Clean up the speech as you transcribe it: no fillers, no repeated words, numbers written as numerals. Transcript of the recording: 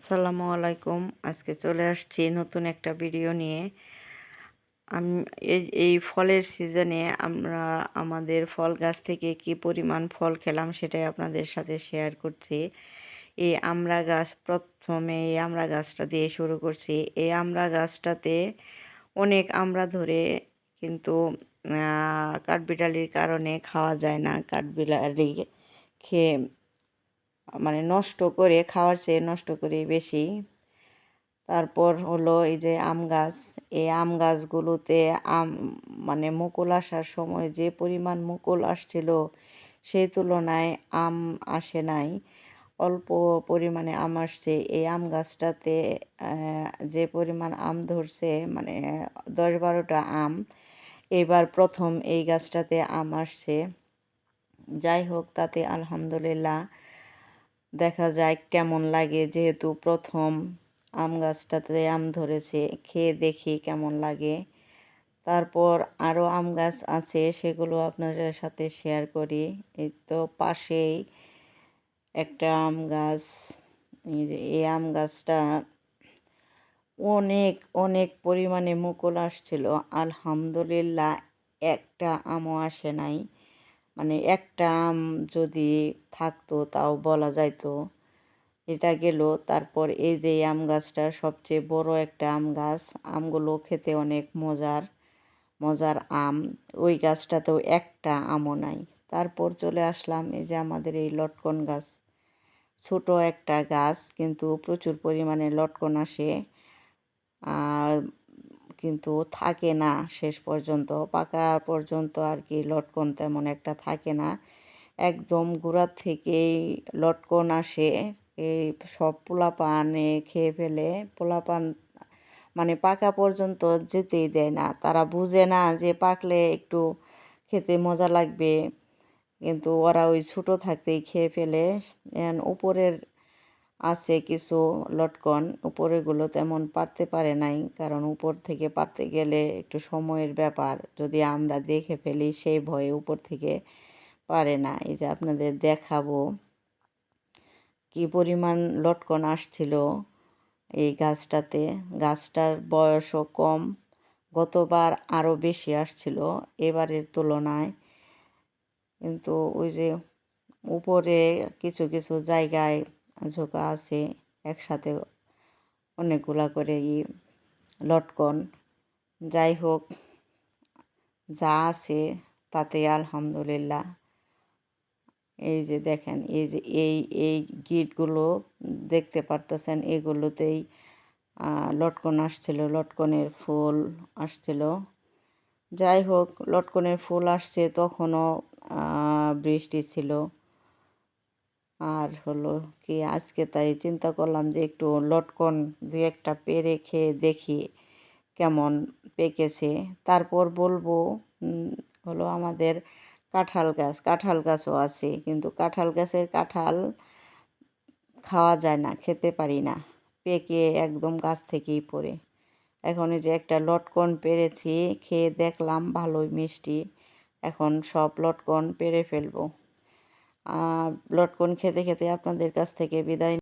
আসসালামু আলাইকুম। আজকে চলে আসছি নতুন একটা ভিডিও নিয়ে। আম এই ফলের সিজনে আমরা আমাদের ফল গাছ থেকে কি পরিমাণ ফল খেলাম সেটাই আপনাদের সাথে শেয়ার করছি। এই আমড়া গাছ, প্রথমে এই আমড়া গাছটা দিয়ে শুরু করছি। এই আমড়া গাছটাতে অনেক আমড়া ধরে, কিন্তু কাঠবিড়ালির কারণে খাওয়া যায় না। কাঠবিড়ালি খেয়ে মানে নষ্ট করে, খাওয়ার চেয়ে নষ্ট করে বেশি। তারপর হলো এই যে আম গাছ। এই আম গাছগুলোতে মানে মুকুল আসার সময় যে পরিমাণ মুকুল আসছিল, সেই তুলনায় আম আসে নাই। অল্প পরিমাণে আম আসছে। এই আম গাছটাতে যে পরিমাণ আম ধরছে, মানে 10-12টা আম এবার প্রথম এই গাছটাতে আম আসছে। যাই হোক, তাতে আলহামদুলিল্লাহ। দেখা যায় কেমন লাগে, যেহেতু প্রথম আম গাছটাতে আম ধরেছে, খেয়ে দেখি কেমন লাগে। তারপর আরও আম গাছ আছে, সেগুলো আপনাদের সাথে শেয়ার করি। এই তো পাশেই একটা আম গাছ। এই আম গাছটা অনেক অনেক পরিমাণে মুকুল আসছিল। আলহামদুলিল্লাহ, একটা আমও আসে নাই। মানে একটা আম যদি থাকতো তাও বলা যাইতো। এটা গেল। তারপর এই যে আম গাছটা সবচেয়ে বড় একটা আম গাছ। আমগুলো খেতে অনেক মজার মজার আম। ওই গাছটাতেও একটা আমও নাই। তারপর চলে আসলাম এই যে আমাদের এই লটকন গাছ। ছোট একটা গাছ, কিন্তু প্রচুর পরিমাণে লটকন আসে। কিন্তু থাকে না শেষ পর্যন্ত, পাকা পর্যন্ত আর কি লটকন তেমন একটা থাকে না। একদম গোড়ার থেকেই লটকন আসে। এই সব পোলাপানে খেয়ে ফেলে। পোলাপান মানে পাকা পর্যন্ত যেতেই দেয় না। তারা বুঝে না যে পাকলে একটু খেতে মজা লাগবে, কিন্তু ওরা ওই ছোটো থাকতেই খেয়ে ফেলে। উপরের আছে কিছু লটকন, উপরেরগুলো তেমন পারতে পারে নাই, কারণ উপর থেকে পারতে গেলে একটু সময়ের ব্যাপার। যদি আমরা দেখে ফেলি, সেই ভয়ে উপর থেকে পারে না। এই যে আপনাদের দেখাবো কি পরিমাণ লটকন আসছিল এই গাছটাতে। গাছটার বয়সও কম, গতবার আরও বেশি আসছিল এবারের তুলনায়। কিন্তু ওই যে উপরে কিছু কিছু জায়গায় ঝোঁকা আছে, একসাথে অনেকগুলা করে লটকন। যাই হোক, যা আছে তাতে আলহামদুলিল্লাহ। এই যে দেখেন, এই যে এই গিটগুলো দেখতে পারতেছেন, এগুলোতেই লটকন আসছিল, লটকনের ফুল আসছিল। যাই হোক, লটকনের ফুল আসছে তখনও বৃষ্টি ছিল। আর হলো কি, আজকে তাই চিন্তা করলাম যে একটু লটকন দু একটা পেড়ে খেয়ে দেখি কেমন পেকেছে। তারপর বলবো হলো আমাদের কাঁঠাল গাছও আছে, কিন্তু কাঁঠাল গাছের কাঁঠাল খাওয়া যায় না, খেতে পারি না, পেকে একদম গাছ থেকেই পড়ে। এখন এই যে একটা লটকন পেরেছি, খেয়ে দেখলাম ভালোই মিষ্টি। এখন সব লটকন পেরে ফেলবো। লটকন খেতে খেতে আপনাদের কাছ থেকে বিদায়।